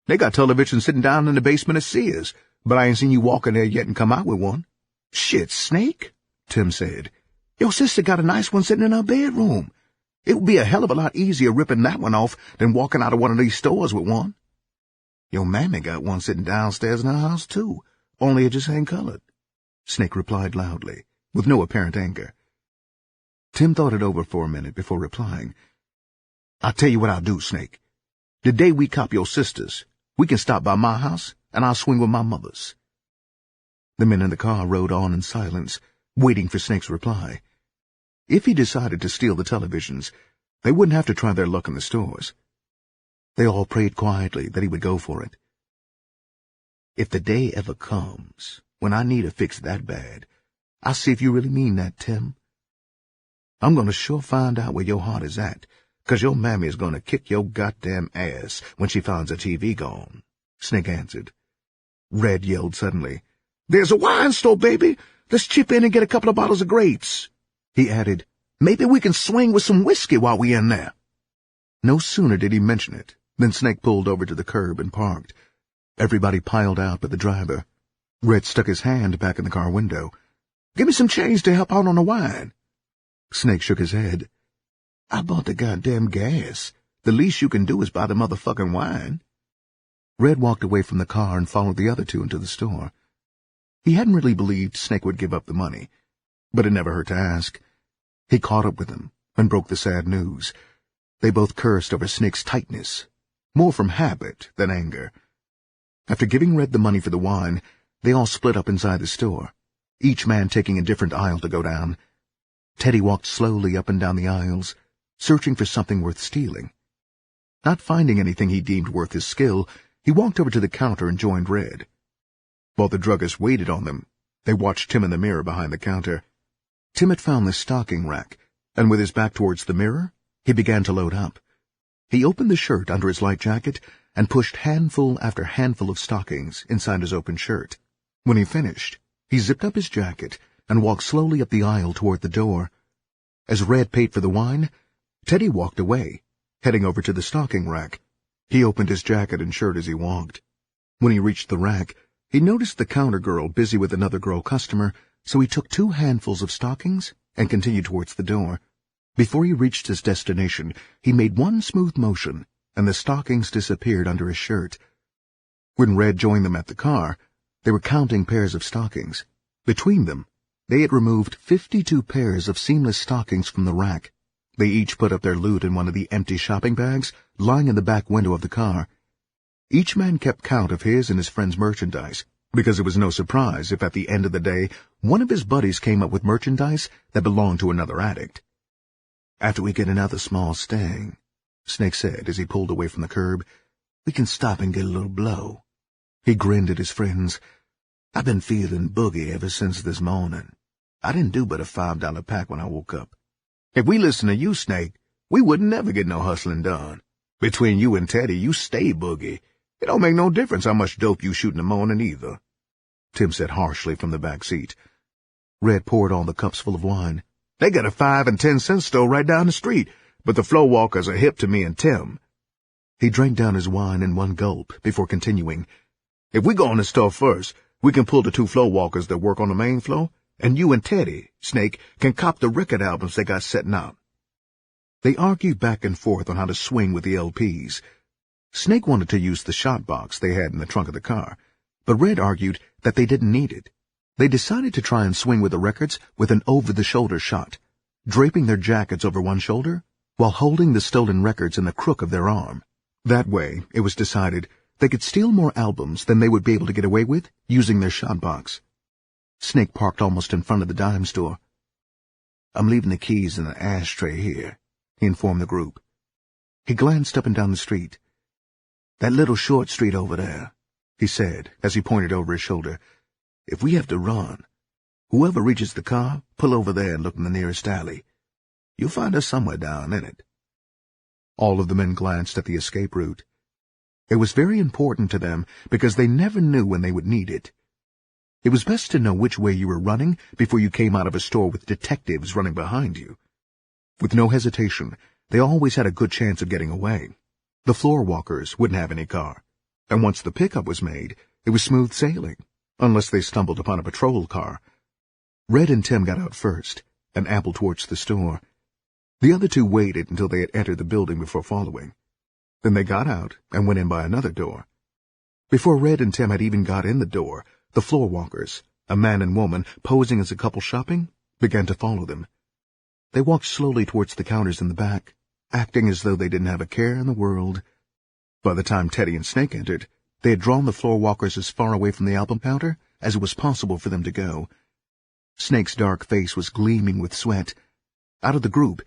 They got television sitting down in the basement of Sears, but I ain't seen you walk in there yet and come out with one. Shit, Snake, Tim said. Your sister got a nice one sitting in her bedroom. It would be a hell of a lot easier ripping that one off than walking out of one of these stores with one. Your mammy got one sitting downstairs in her house, too, only it just ain't colored, Snake replied loudly, with no apparent anger. Tim thought it over for a minute before replying. I'll tell you what I'll do, Snake. The day we cop your sisters, we can stop by my house, and I'll swing with my mother's. The men in the car rode on in silence, waiting for Snake's reply. If he decided to steal the televisions, they wouldn't have to try their luck in the stores. They all prayed quietly that he would go for it. If the day ever comes when I need a fix that bad, I'll see if you really mean that, Tim. I'm going to sure find out where your heart is at, 'cause your mammy is going to kick your goddamn ass when she finds the TV gone, Snake answered. Red yelled suddenly, There's a wine store, baby! Let's chip in and get a couple of bottles of grapes. He added, Maybe we can swing with some whiskey while we're in there. No sooner did he mention it than Snake pulled over to the curb and parked. Everybody piled out but the driver. Red stuck his hand back in the car window. Give me some change to help out on the wine. Snake shook his head. I bought the goddamn gas. The least you can do is buy the motherfucking wine. Red walked away from the car and followed the other two into the store. He hadn't really believed Snake would give up the money, but it never hurt to ask. He caught up with them and broke the sad news. They both cursed over Snake's tightness, more from habit than anger. After giving Red the money for the wine, they all split up inside the store, each man taking a different aisle to go down. Teddy walked slowly up and down the aisles, searching for something worth stealing. Not finding anything he deemed worth his skill, he walked over to the counter and joined Red. While the druggist waited on them, they watched Tim in the mirror behind the counter. Tim had found the stocking rack, and with his back towards the mirror, he began to load up. He opened the shirt under his light jacket and pushed handful after handful of stockings inside his open shirt. When he finished, he zipped up his jacket and walked slowly up the aisle toward the door. As Red paid for the wine, Teddy walked away, heading over to the stocking rack. He opened his jacket and shirt as he walked. When he reached the rack, he noticed the counter girl busy with another girl customer, so he took 2 handfuls of stockings and continued towards the door. Before he reached his destination, he made one smooth motion, and the stockings disappeared under his shirt. When Red joined them at the car, they were counting pairs of stockings. Between them, they had removed 52 pairs of seamless stockings from the rack. They each put up their loot in one of the empty shopping bags lying in the back window of the car. Each man kept count of his and his friend's merchandise, because it was no surprise if at the end of the day one of his buddies came up with merchandise that belonged to another addict. After we get another small sting, Snake said as he pulled away from the curb, we can stop and get a little blow. He grinned at his friends. I've been feeling boogie ever since this morning. I didn't do but a $5 pack when I woke up. If we listen to you, Snake, we wouldn't never get no hustling done. Between you and Teddy, you stay boogie. It don't make no difference how much dope you shoot in the morning either, Tim said harshly from the back seat. Red poured all the cups full of wine. They got a 5 and 10 cent store right down the street, but the floor walkers are hip to me and Tim. He drank down his wine in one gulp before continuing. If we go in the store first, we can pull the 2 floor walkers that work on the main floor, and you and Teddy, Snake, can cop the record albums they got setting out. They argued back and forth on how to swing with the LPs. Snake wanted to use the shot box they had in the trunk of the car, but Red argued that they didn't need it. They decided to try and swing with the records with an over-the-shoulder shot, draping their jackets over one shoulder while holding the stolen records in the crook of their arm. That way, it was decided, they could steal more albums than they would be able to get away with using their shot box. Snake parked almost in front of the dime store. I'm leaving the keys in the ashtray here, he informed the group. He glanced up and down the street. That little short street over there, he said as he pointed over his shoulder. If we have to run, whoever reaches the car, pull over there and look in the nearest alley. You'll find us somewhere down in it. All of the men glanced at the escape route. It was very important to them because they never knew when they would need it. It was best to know which way you were running before you came out of a store with detectives running behind you. With no hesitation, they always had a good chance of getting away. The floor walkers wouldn't have any car. and once the pickup was made, it was smooth sailing, unless they stumbled upon a patrol car. Red and Tim got out first and ambled towards the store. The other two waited until they had entered the building before following. Then they got out and went in by another door. Before Red and Tim had even got in the door, the floorwalkers, a man and woman posing as a couple shopping, began to follow them. They walked slowly towards the counters in the back, acting as though they didn't have a care in the world. By the time Teddy and Snake entered, they had drawn the floorwalkers as far away from the album counter as it was possible for them to go. Snake's dark face was gleaming with sweat. Out of the group,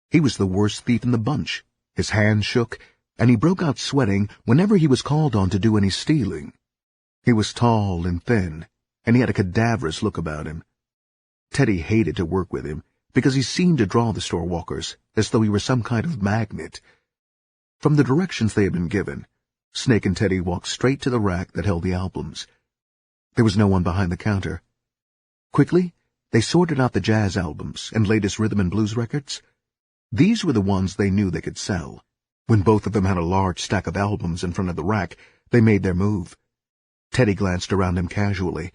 he was the worst thief in the bunch. His hands shook, and he broke out sweating whenever he was called on to do any stealing. He was tall and thin, and he had a cadaverous look about him. Teddy hated to work with him because he seemed to draw the store walkers as though he were some kind of magnet. From the directions they had been given, Snake and Teddy walked straight to the rack that held the albums. There was no one behind the counter. Quickly, they sorted out the jazz albums and latest rhythm and blues records. These were the ones they knew they could sell. When both of them had a large stack of albums in front of the rack, they made their move. Teddy glanced around him casually.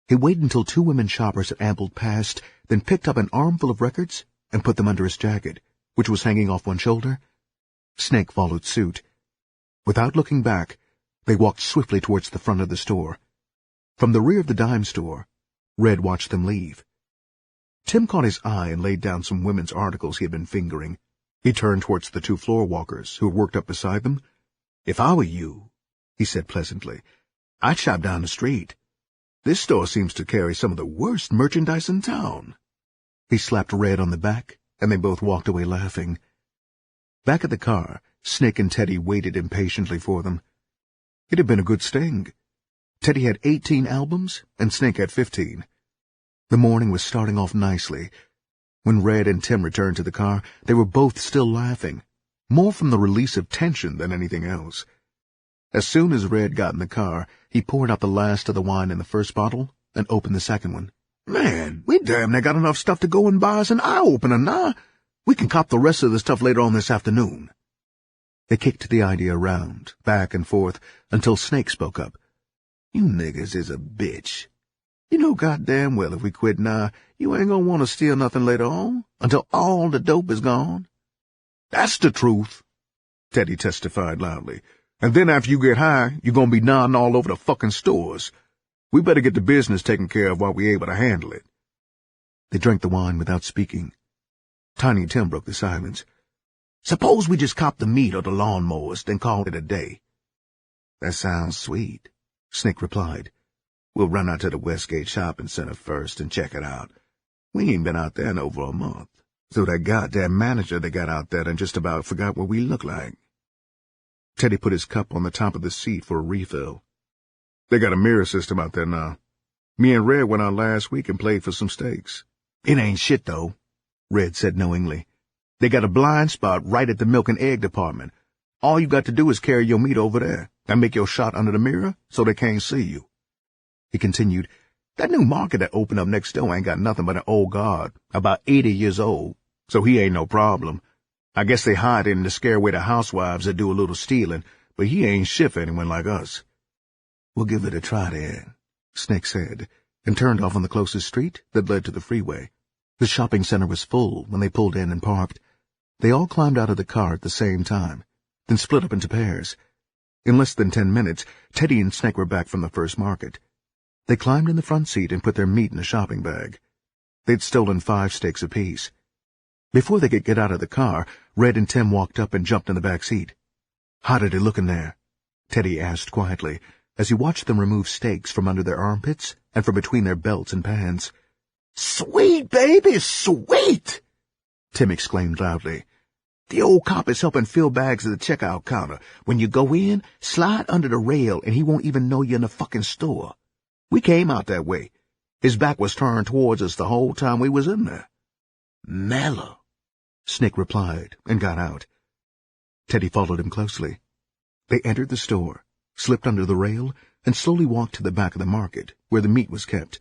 He waited until two women shoppers had ambled past, then picked up an armful of records and put them under his jacket, which was hanging off one shoulder. Snake followed suit. Without looking back, they walked swiftly towards the front of the store. From the rear of the dime store, Red watched them leave. Tim caught his eye and laid down some women's articles he had been fingering. He turned towards the two floor walkers who had worked up beside them. "If I were you," he said pleasantly, "I'd shop down the street. This store seems to carry some of the worst merchandise in town." He slapped Red on the back, and they both walked away laughing. Back at the car, Snake and Teddy waited impatiently for them. It had been a good sting. Teddy had 18 albums, and Snake had 15. The morning was starting off nicely. When Red and Tim returned to the car, they were both still laughing, more from the release of tension than anything else. As soon as Red got in the car, he poured out the last of the wine in the first bottle and opened the second one. "Man, we damn near got enough stuff to go and buy us an eye-opener now. We can cop the rest of the stuff later on this afternoon." They kicked the idea around, back and forth, until Snake spoke up. "You niggas is a bitch. You know goddamn well if we quit now, you ain't gonna want to steal nothing later on, until all the dope is gone." "That's the truth," Teddy testified loudly. "And then after you get high, you're gonna be nodding all over the fucking stores. We better get the business taken care of while we're able to handle it." They drank the wine without speaking. Tiny Tim broke the silence. "Suppose we just cop the meat or the lawnmowers, then call it a day." "That sounds sweet," Snake replied. "We'll run out to the Westgate Shopping Center first and check it out. We ain't been out there in over a month, so that goddamn manager they got out there done just about forgot what we look like." Teddy put his cup on the top of the seat for a refill. "They got a mirror system out there now. Me and Red went out last week and played for some steaks. It ain't shit, though," Red said knowingly. "They got a blind spot right at the milk and egg department. All you got to do is carry your meat over there and make your shot under the mirror so they can't see you." He continued, "That new market that opened up next door ain't got nothing but an old guard, about 80 years old, so he ain't no problem. I guess they hired him to scare away the housewives that do a little stealing, but he ain't shit for anyone like us." "We'll give it a try then," Snake said, and turned off on the closest street that led to the freeway. The shopping center was full when they pulled in and parked. They all climbed out of the car at the same time, then split up into pairs. In less than 10 minutes, Teddy and Snake were back from the first market. They climbed in the front seat and put their meat in a shopping bag. They'd stolen 5 steaks apiece. Before they could get out of the car, Red and Tim walked up and jumped in the back seat. "How did it look in there?" Teddy asked quietly, as he watched them remove steaks from under their armpits and from between their belts and pants. "Sweet, baby, sweet!" Tim exclaimed loudly. "The old cop is helping fill bags at the checkout counter. When you go in, slide under the rail and he won't even know you're in the fucking store. We came out that way. His back was turned towards us the whole time we was in there." "Mellow," Snake replied and got out. Teddy followed him closely. They entered the store, slipped under the rail, and slowly walked to the back of the market, where the meat was kept.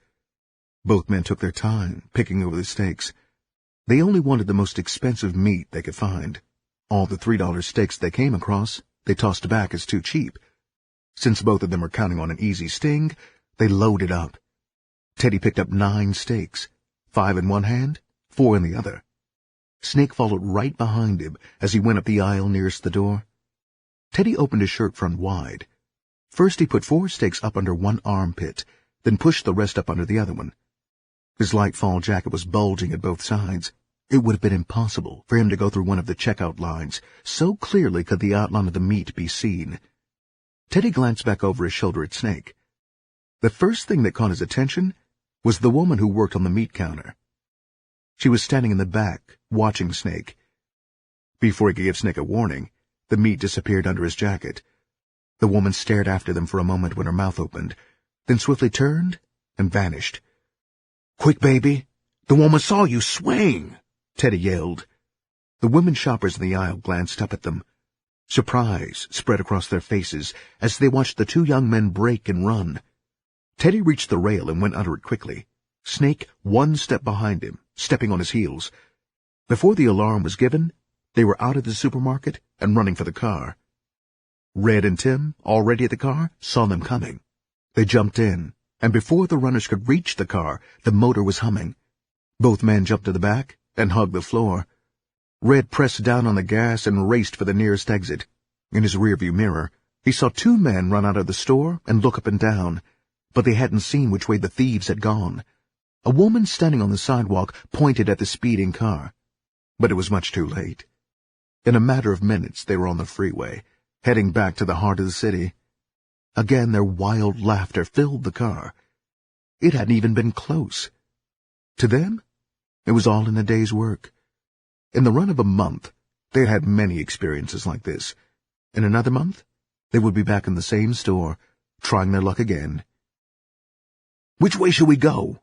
Both men took their time, picking over the steaks. They only wanted the most expensive meat they could find. All the $3 steaks they came across, they tossed back as too cheap. Since both of them were counting on an easy sting, they loaded up. Teddy picked up 9 steaks, 5 in one hand, 4 in the other. Snake followed right behind him as he went up the aisle nearest the door. Teddy opened his shirt front wide. First he put 4 steaks up under one armpit, then pushed the rest up under the other one. His light fall jacket was bulging at both sides. It would have been impossible for him to go through one of the checkout lines, so clearly could the outline of the meat be seen. Teddy glanced back over his shoulder at Snake. The first thing that caught his attention was the woman who worked on the meat counter. She was standing in the back, watching Snake. Before he could give Snake a warning, the meat disappeared under his jacket. The woman stared after them for a moment when her mouth opened, then swiftly turned and vanished. "Quick, baby! The woman saw you swing!" Teddy yelled. The women shoppers in the aisle glanced up at them. Surprise spread across their faces as they watched the 2 young men break and run. Teddy reached the rail and went under it quickly. Snake 1 step behind him, stepping on his heels. Before the alarm was given, they were out of the supermarket and running for the car. Red and Tim, already at the car, saw them coming. They jumped in, and before the runners could reach the car, the motor was humming. Both men jumped to the back and hugged the floor. Red pressed down on the gas and raced for the nearest exit. In his rearview mirror, he saw 2 men run out of the store and look up and down, but they hadn't seen which way the thieves had gone. A woman standing on the sidewalk pointed at the speeding car, but it was much too late. In a matter of minutes they were on the freeway, heading back to the heart of the city. Again their wild laughter filled the car. It hadn't even been close. To them, it was all in a day's work. In the run of a month, they had had many experiences like this. In another month, they would be back in the same store, trying their luck again. "Which way shall we go?"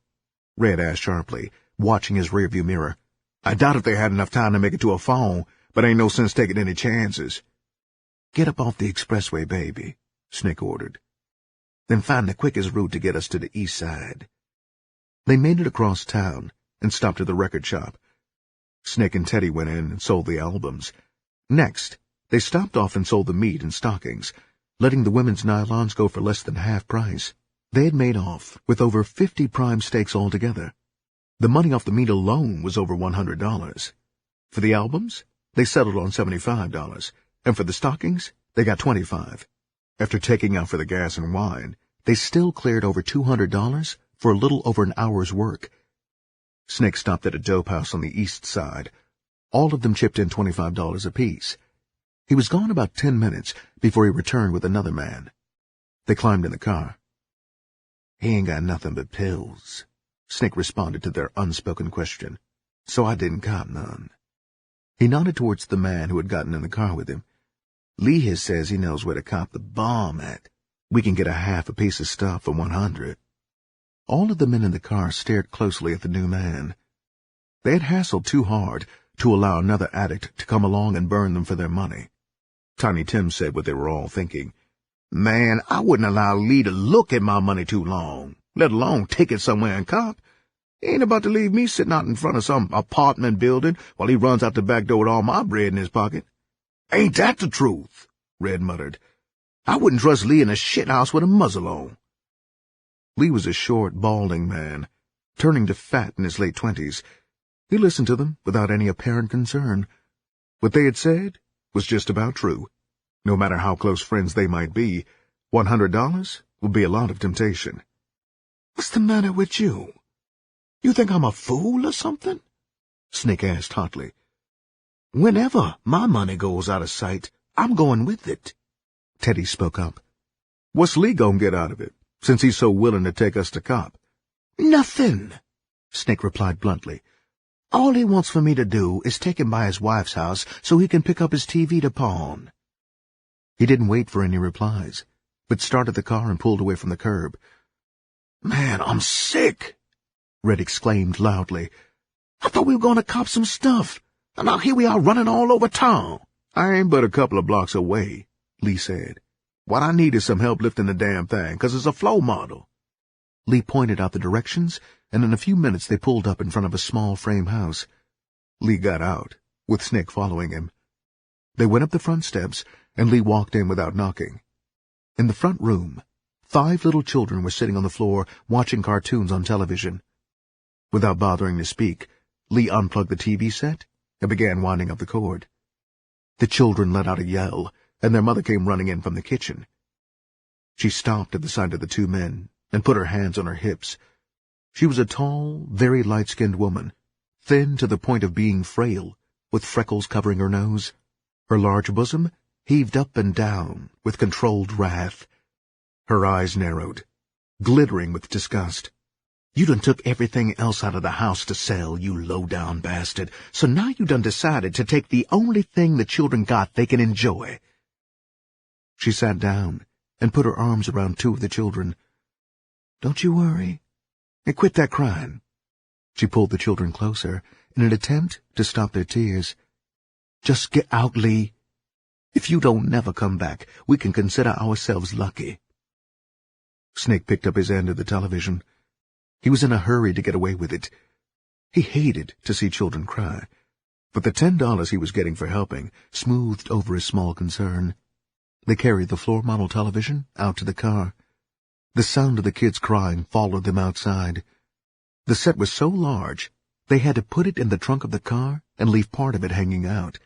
Red asked sharply, watching his rearview mirror. "I doubt if they had enough time to make it to a phone, but ain't no sense taking any chances." "Get up off the expressway, baby," Snake ordered. "Then find the quickest route to get us to the east side." They made it across town and stopped at the record shop. Snake and Teddy went in and sold the albums. Next, they stopped off and sold the meat and stockings, letting the women's nylons go for less than half price. They had made off with over 50 prime steaks altogether. The money off the meat alone was over $100. For the albums, they settled on $75, and for the stockings, they got $25. After taking out for the gas and wine, they still cleared over $200 for a little over an hour's work. Snake stopped at a dope house on the east side. All of them chipped in $25 apiece. He was gone about 10 minutes before he returned with another man. They climbed in the car. "He ain't got nothing but pills," Snake responded to their unspoken question, "so I didn't cop none." He nodded towards the man who had gotten in the car with him. "Lee here says he knows where to cop the bomb at. We can get a half a piece of stuff for $100. All of the men in the car stared closely at the new man. They had hassled too hard to allow another addict to come along and burn them for their money. Tiny Tim said what they were all thinking. "Man, I wouldn't allow Lee to look at my money too long, let alone take it somewhere and cop. He ain't about to leave me sitting out in front of some apartment building while he runs out the back door with all my bread in his pocket." "Ain't that the truth?" Red muttered. "I wouldn't trust Lee in a shithouse with a muzzle on." Lee was a short, balding man, turning to fat in his late 20s. He listened to them without any apparent concern. What they had said was just about true. No matter how close friends they might be, $100 would be a lot of temptation. "What's the matter with you? You think I'm a fool or something?" Snake asked hotly. "Whenever my money goes out of sight, I'm going with it." Teddy spoke up. "What's Lee gonna get out of it, since he's so willing to take us to cop?" "Nothing," Snake replied bluntly. "All he wants for me to do is take him by his wife's house so he can pick up his TV to pawn." He didn't wait for any replies, but started the car and pulled away from the curb. "Man, I'm sick!" Red exclaimed loudly. "I thought we were going to cop some stuff, and now here we are running all over town." "I ain't but a couple of blocks away," Lee said. "What I need is some help lifting the damn thing, 'cause it's a flow model." Lee pointed out the directions, and in a few minutes they pulled up in front of a small frame house. Lee got out, with Snake following him. They went up the front steps, and Lee walked in without knocking. In the front room, 5 little children were sitting on the floor watching cartoons on television. Without bothering to speak, Lee unplugged the TV set and began winding up the cord. The children let out a yell, and their mother came running in from the kitchen. She stopped at the sight of the 2 men and put her hands on her hips. She was a tall, very light-skinned woman, thin to the point of being frail, with freckles covering her nose. Her large bosom heaved up and down with controlled wrath. Her eyes narrowed, glittering with disgust. "You done took everything else out of the house to sell, you low-down bastard, so now you done decided to take the only thing the children got they can enjoy." She sat down and put her arms around 2 of the children. "Don't you worry. And quit that crying." She pulled the children closer in an attempt to stop their tears. "Just get out, Lee. If you don't never come back, we can consider ourselves lucky." Snake picked up his end of the television. He was in a hurry to get away with it. He hated to see children cry, but the $10 he was getting for helping smoothed over his small concern. They carried the floor model television out to the car. The sound of the kids crying followed them outside. The set was so large, they had to put it in the trunk of the car and leave part of it hanging out.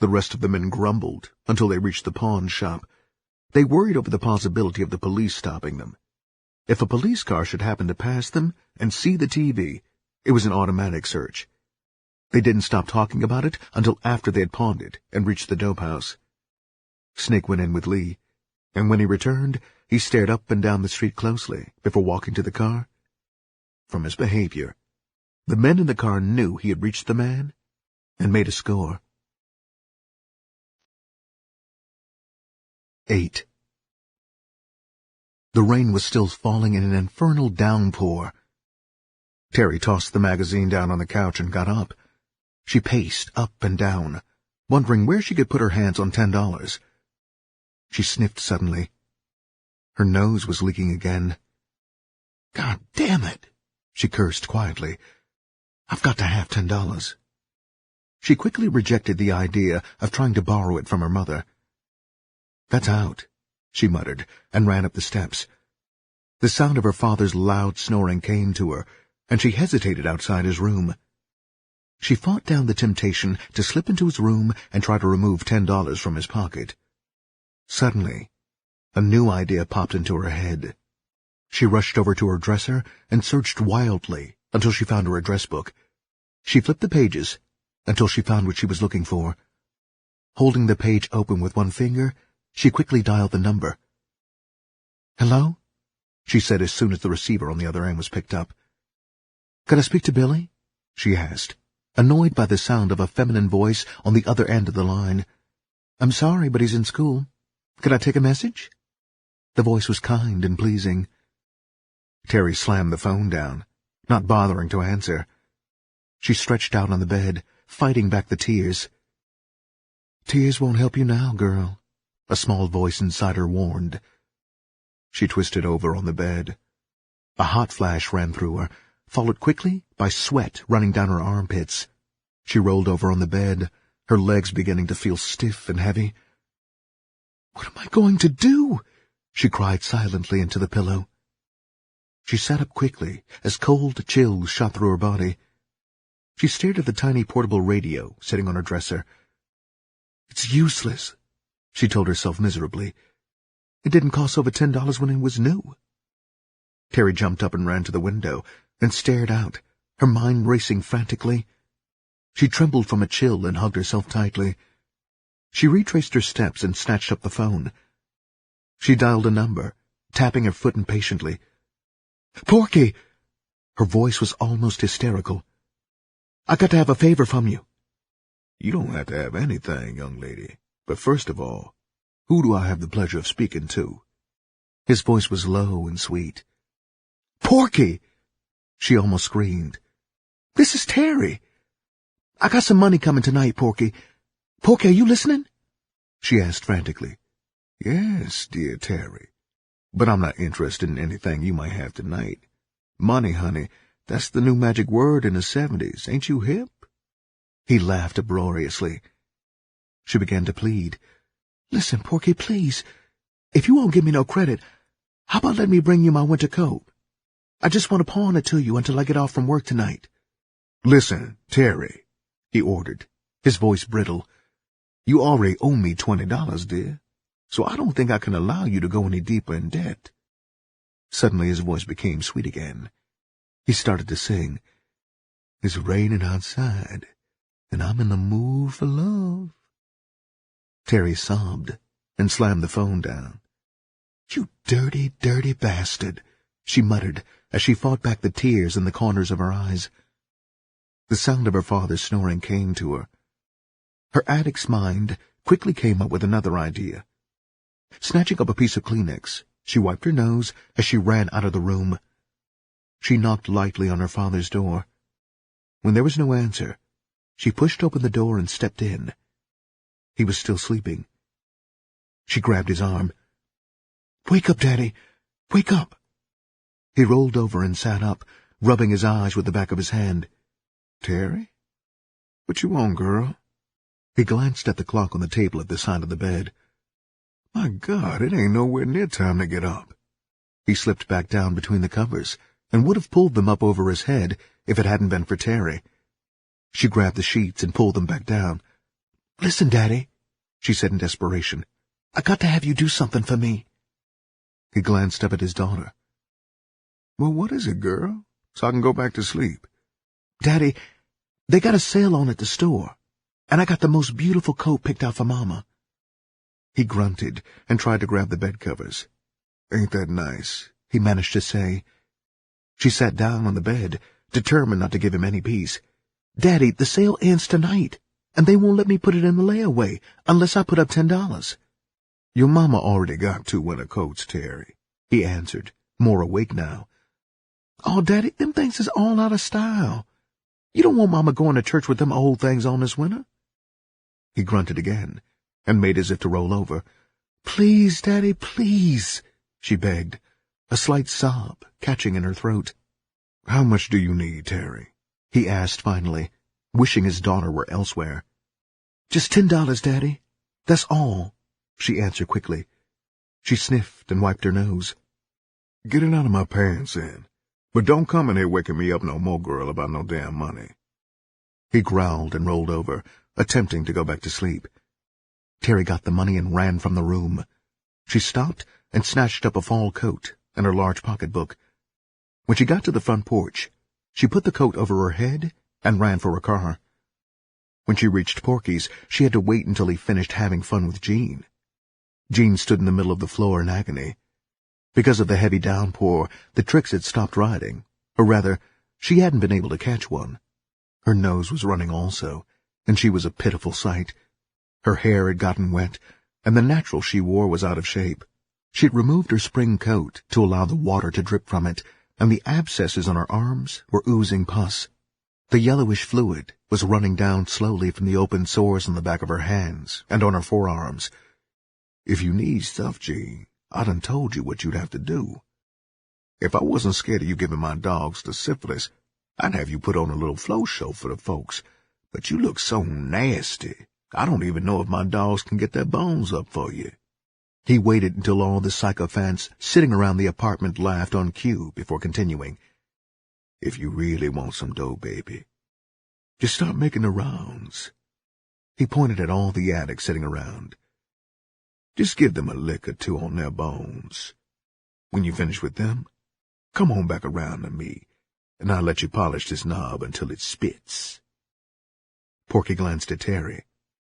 The rest of the men grumbled until they reached the pawn shop. They worried over the possibility of the police stopping them. If a police car should happen to pass them and see the TV, it was an automatic search. They didn't stop talking about it until after they had pawned it and reached the dope house. Snake went in with Lee, and when he returned, he stared up and down the street closely before walking to the car. From his behavior, the men in the car knew he had reached the man and made a score. 8. The rain was still falling in an infernal downpour. Terry tossed the magazine down on the couch and got up. She paced up and down, wondering where she could put her hands on $10. She sniffed suddenly. Her nose was leaking again. "God damn it," she cursed quietly. "I've got to have $10. She quickly rejected the idea of trying to borrow it from her mother. "That's out," she muttered, and ran up the steps. The sound of her father's loud snoring came to her, and she hesitated outside his room. She fought down the temptation to slip into his room and try to remove $10 from his pocket. Suddenly, a new idea popped into her head. She rushed over to her dresser and searched wildly until she found her address book. She flipped the pages until she found what she was looking for. Holding the page open with one finger, she quickly dialed the number. "Hello?" she said as soon as the receiver on the other end was picked up. "Can I speak to Billy?" she asked, annoyed by the sound of a feminine voice on the other end of the line. "I'm sorry, but he's in school. Could I take a message?" The voice was kind and pleasing. Terry slammed the phone down, not bothering to answer. She stretched out on the bed, fighting back the tears. "Tears won't help you now, girl," a small voice inside her warned. She twisted over on the bed. A hot flash ran through her, followed quickly by sweat running down her armpits. She rolled over on the bed, her legs beginning to feel stiff and heavy. "What am I going to do?" she cried silently into the pillow. She sat up quickly as cold chills shot through her body. She stared at the tiny portable radio sitting on her dresser. "It's useless," she told herself miserably. "It didn't cost over $10 when it was new." Terry jumped up and ran to the window, then stared out, her mind racing frantically. She trembled from a chill and hugged herself tightly. She retraced her steps and snatched up the phone. She dialed a number, tapping her foot impatiently. "Porky!" Her voice was almost hysterical. "I got to have a favor from you." "You don't have to have anything, young lady. But first of all, who do I have the pleasure of speaking to?" His voice was low and sweet. "Porky!" She almost screamed. "This is Terry. I got some money coming tonight, Porky. Porky, are you listening?" she asked frantically. "Yes, dear Terry, but I'm not interested in anything you might have tonight. Money, honey, that's the new magic word in the 70s. Ain't you hip?" He laughed uproariously. She began to plead. "Listen, Porky, please. If you won't give me no credit, how about let me bring you my winter coat? I just want to pawn it to you until I get off from work tonight. Listen, Terry, he ordered, his voice brittle. You already owe me $20, dear, so I don't think I can allow you to go any deeper in debt. Suddenly his voice became sweet again. He started to sing. It's raining outside, and I'm in the mood for love. Terry sobbed and slammed the phone down. You dirty, dirty bastard, she muttered as she fought back the tears in the corners of her eyes. The sound of her father's snoring came to her. Her addict's mind quickly came up with another idea. Snatching up a piece of Kleenex, she wiped her nose as she ran out of the room. She knocked lightly on her father's door. When there was no answer, she pushed open the door and stepped in. He was still sleeping. She grabbed his arm. Wake up, Daddy! Wake up! He rolled over and sat up, rubbing his eyes with the back of his hand. Terry? What you want, girl? He glanced at the clock on the table at the side of the bed. My God, it ain't nowhere near time to get up. He slipped back down between the covers and would have pulled them up over his head if it hadn't been for Terry. She grabbed the sheets and pulled them back down. Listen, Daddy, she said in desperation. I got to have you do something for me. He glanced up at his daughter. Well, what is it, girl? So I can go back to sleep. Daddy, they got a sale on at the store, and I got the most beautiful coat picked out for Mama. He grunted and tried to grab the bed covers. Ain't that nice? He managed to say. She sat down on the bed, determined not to give him any peace. Daddy, the sale ends tonight, and they won't let me put it in the layaway unless I put up $10. Your mama already got 2 winter coats, Terry, he answered, more awake now. Oh, Daddy, them things is all out of style. You don't want Mama going to church with them old things on this winter. He grunted again and made as if to roll over. Please, Daddy, please, she begged, a slight sob catching in her throat. How much do you need, Terry? He asked finally, wishing his daughter were elsewhere. Just $10, Daddy. That's all, she answered quickly. She sniffed and wiped her nose. Get it out of my pants, then. But don't come in here waking me up no more, girl, about no damn money. He growled and rolled over, attempting to go back to sleep. Terry got the money and ran from the room. She stopped and snatched up a fall coat and her large pocketbook. When she got to the front porch, she put the coat over her head and ran for her car. When she reached Porky's, she had to wait until he finished having fun with Jean. Jean stood in the middle of the floor in agony. Because of the heavy downpour, the Trix had stopped riding, or rather, she hadn't been able to catch one. Her nose was running also, and she was a pitiful sight. Her hair had gotten wet, and the natural she wore was out of shape. She had removed her spring coat to allow the water to drip from it, and the abscesses on her arms were oozing pus. The yellowish fluid was running down slowly from the open sores on the back of her hands and on her forearms. If you need stuff, Jean, I done told you what you'd have to do. If I wasn't scared of you giving my dogs the syphilis, I'd have you put on a little flow show for the folks. But you look so nasty, I don't even know if my dogs can get their bones up for you. He waited until all the sycophants sitting around the apartment laughed on cue before continuing. If you really want some dough, baby, just start making the rounds. He pointed at all the addicts sitting around. Just give them a lick or 2 on their bones. When you finish with them, come on back around to me, and I'll let you polish this knob until it spits. Porky glanced at Terry.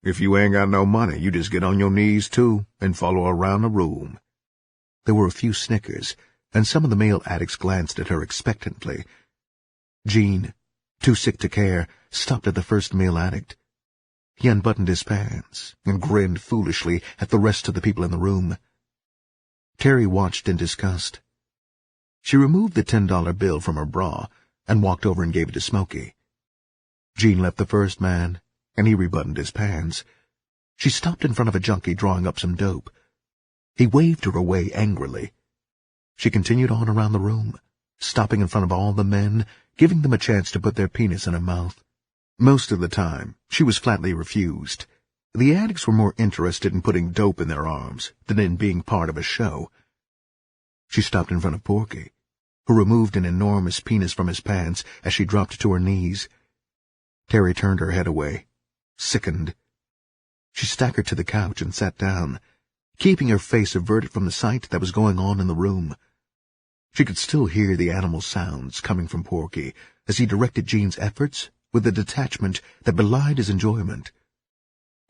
If you ain't got no money, you just get on your knees, too, and follow around the room. There were a few snickers, and some of the male addicts glanced at her expectantly. Jean, too sick to care, stopped at the first male addict. He unbuttoned his pants and grinned foolishly at the rest of the people in the room. Terry watched in disgust. She removed the $10 bill from her bra and walked over and gave it to Smokey. Jean left the first man, and he rebuttoned his pants. She stopped in front of a junkie drawing up some dope. He waved her away angrily. She continued on around the room, stopping in front of all the men, giving them a chance to put their penis in her mouth. Most of the time, she was flatly refused. The addicts were more interested in putting dope in their arms than in being part of a show. She stopped in front of Porky, who removed an enormous penis from his pants as she dropped to her knees. Terry turned her head away, sickened. She staggered to the couch and sat down, keeping her face averted from the sight that was going on in the room. She could still hear the animal sounds coming from Porky as he directed Jean's efforts with a detachment that belied his enjoyment.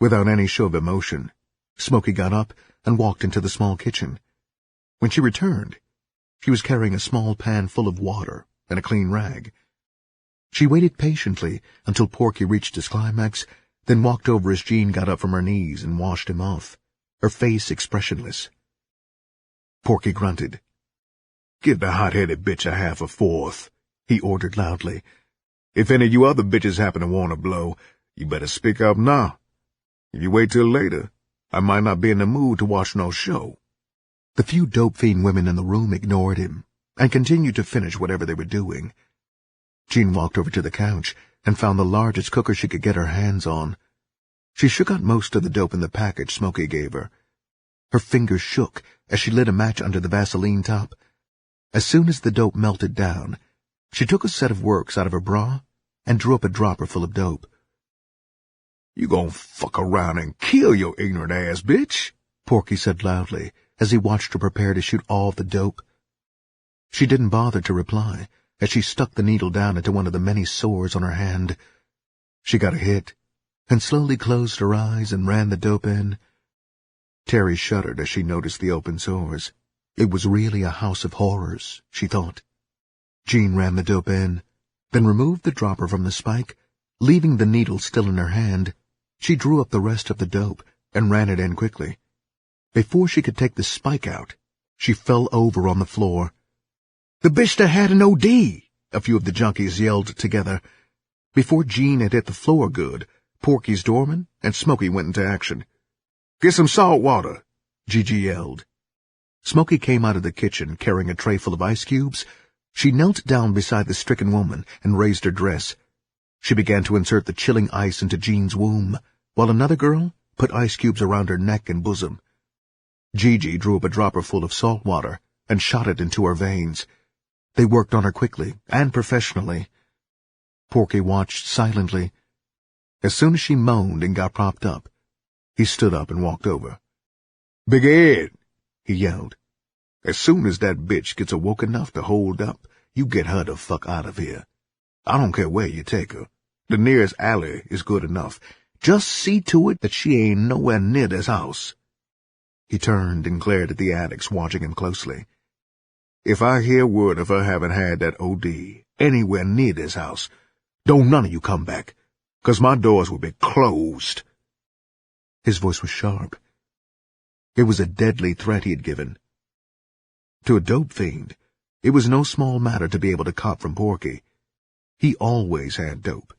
Without any show of emotion, Smokey got up and walked into the small kitchen. When she returned, she was carrying a small pan full of water and a clean rag. She waited patiently until Porky reached his climax, then walked over as Jean got up from her knees and washed him off, her face expressionless. Porky grunted. "Give the hot-headed bitch a half a fourth," he ordered loudly. "If any of you other bitches happen to want to blow, you better speak up now. If you wait till later, I might not be in the mood to watch no show." The few dope fiend women in the room ignored him and continued to finish whatever they were doing. Jean walked over to the couch and found the largest cooker she could get her hands on. She shook out most of the dope in the package Smokey gave her. Her fingers shook as she lit a match under the Vaseline top. As soon as the dope melted down, she took a set of works out of her bra and drew up a dropper full of dope. "You gon' fuck around and kill your ignorant ass, bitch," Porky said loudly as he watched her prepare to shoot all the dope. She didn't bother to reply as she stuck the needle down into one of the many sores on her hand. She got a hit and slowly closed her eyes and ran the dope in. Terry shuddered as she noticed the open sores. It was really a house of horrors, she thought. Jean ran the dope in, then removed the dropper from the spike. Leaving the needle still in her hand, she drew up the rest of the dope and ran it in quickly. Before she could take the spike out, she fell over on the floor. "The bitch that had an OD!" a few of the junkies yelled together. Before Jean had hit the floor good, Porky's doorman and Smokey went into action. "Get some salt water," Gigi yelled. Smokey came out of the kitchen carrying a tray full of ice cubes. She knelt down beside the stricken woman and raised her dress. She began to insert the chilling ice into Jean's womb, while another girl put ice cubes around her neck and bosom. Gigi drew up a dropper full of salt water and shot it into her veins. They worked on her quickly and professionally. Porky watched silently. As soon as she moaned and got propped up, he stood up and walked over. "Big Ed," he yelled. "As soon as that bitch gets awoke enough to hold up, you get her the fuck out of here. I don't care where you take her. The nearest alley is good enough. Just see to it that she ain't nowhere near this house." He turned and glared at the addicts watching him closely. "If I hear word of her having had that OD anywhere near this house, don't none of you come back, 'cause my doors will be closed." His voice was sharp. It was a deadly threat he had given. To a dope fiend, it was no small matter to be able to cop from Porky. He always had dope,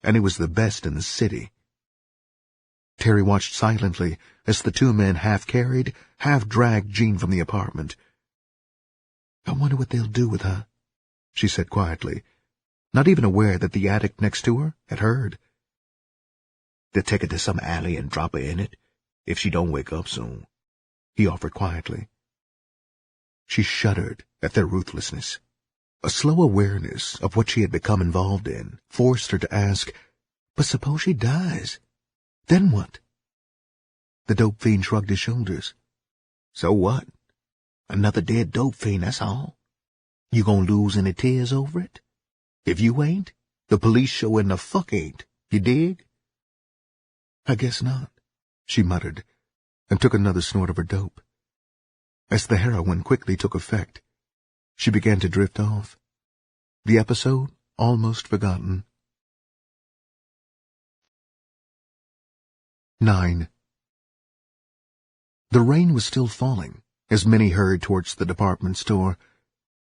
and it was the best in the city. Terry watched silently as the two men half-carried, half-dragged Jean from the apartment. "I wonder what they'll do with her," she said quietly, not even aware that the addict next to her had heard. "They'll take her to some alley and drop her in it, if she don't wake up soon," he offered quietly. She shuddered at their ruthlessness. A slow awareness of what she had become involved in forced her to ask, "But suppose she dies? Then what?" The dope fiend shrugged his shoulders. "So what? Another dead dope fiend, that's all. You gonna lose any tears over it? If you ain't, the police sure in the fuck ain't. You dig?" "I guess not," she muttered, and took another snort of her dope. As the heroin quickly took effect, she began to drift off. The episode almost forgotten. 9. The rain was still falling as Minnie hurried towards the department store.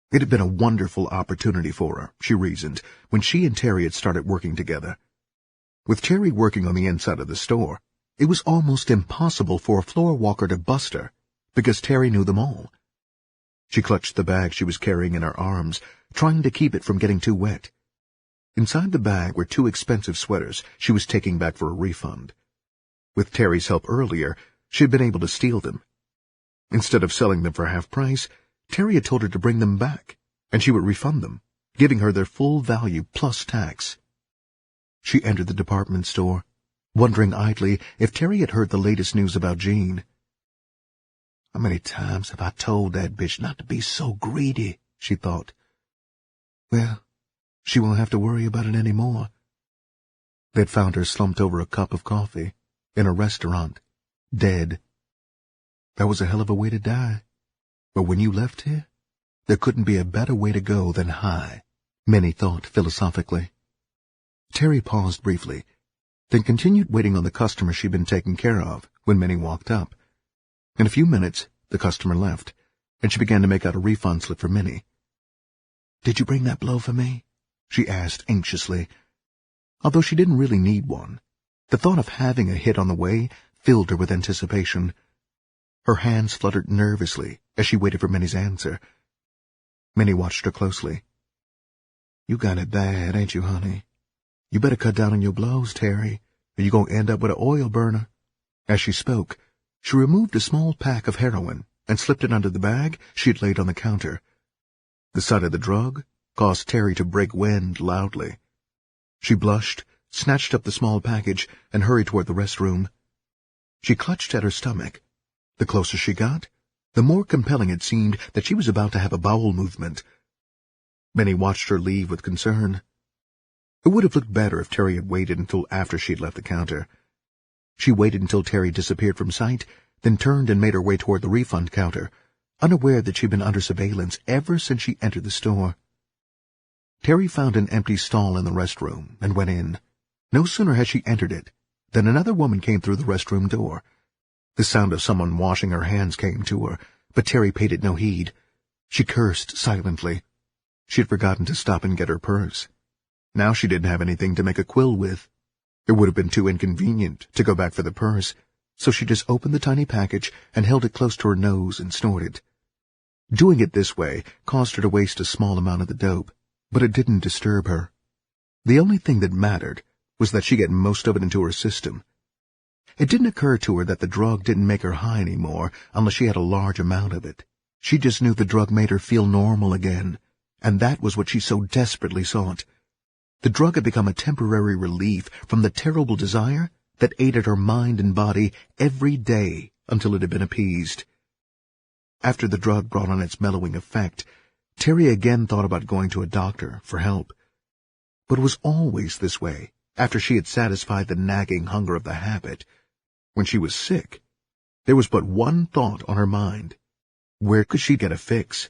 It had been a wonderful opportunity for her, she reasoned, when she and Terry had started working together. With Terry working on the inside of the store, it was almost impossible for a floor walker to bust her, because Terry knew them all. She clutched the bag she was carrying in her arms, trying to keep it from getting too wet. Inside the bag were 2 expensive sweaters she was taking back for a refund. With Terry's help earlier, she had been able to steal them. Instead of selling them for half price, Terry had told her to bring them back, and she would refund them, giving her their full value plus tax. She entered the department store, wondering idly if Terry had heard the latest news about Jean. "How many times have I told that bitch not to be so greedy?" she thought. Well, she won't have to worry about it anymore. They'd found her slumped over a cup of coffee, in a restaurant, dead. That was a hell of a way to die. But when you left here, there couldn't be a better way to go than high, Minnie thought philosophically. Terry paused briefly, then continued waiting on the customer she'd been taking care of when Minnie walked up. In a few minutes, the customer left, and she began to make out a refund slip for Minnie. "Did you bring that blow for me?" she asked anxiously. Although she didn't really need one, the thought of having a hit on the way filled her with anticipation. Her hands fluttered nervously as she waited for Minnie's answer. Minnie watched her closely. "You got it bad, ain't you, honey? You better cut down on your blows, Terry, or you're going to end up with an oil burner." As she spoke, she removed a small pack of heroin and slipped it under the bag she had laid on the counter. The sight of the drug caused Terry to break wind loudly. She blushed, snatched up the small package, and hurried toward the restroom. She clutched at her stomach. The closer she got, the more compelling it seemed that she was about to have a bowel movement. Minnie watched her leave with concern. It would have looked better if Terry had waited until after she had left the counter. She waited until Terry disappeared from sight, then turned and made her way toward the refund counter, unaware that she'd been under surveillance ever since she entered the store. Terry found an empty stall in the restroom and went in. No sooner had she entered it than another woman came through the restroom door. The sound of someone washing her hands came to her, but Terry paid it no heed. She cursed silently. She had forgotten to stop and get her purse. Now she didn't have anything to make a quill with. It would have been too inconvenient to go back for the purse, so she just opened the tiny package and held it close to her nose and snorted. Doing it this way caused her to waste a small amount of the dope, but it didn't disturb her. The only thing that mattered was that she get most of it into her system. It didn't occur to her that the drug didn't make her high anymore unless she had a large amount of it. She just knew the drug made her feel normal again, and that was what she so desperately sought. The drug had become a temporary relief from the terrible desire that ate at her mind and body every day until it had been appeased. After the drug brought on its mellowing effect, Terry again thought about going to a doctor for help. But it was always this way after she had satisfied the nagging hunger of the habit. When she was sick, there was but one thought on her mind. Where could she get a fix?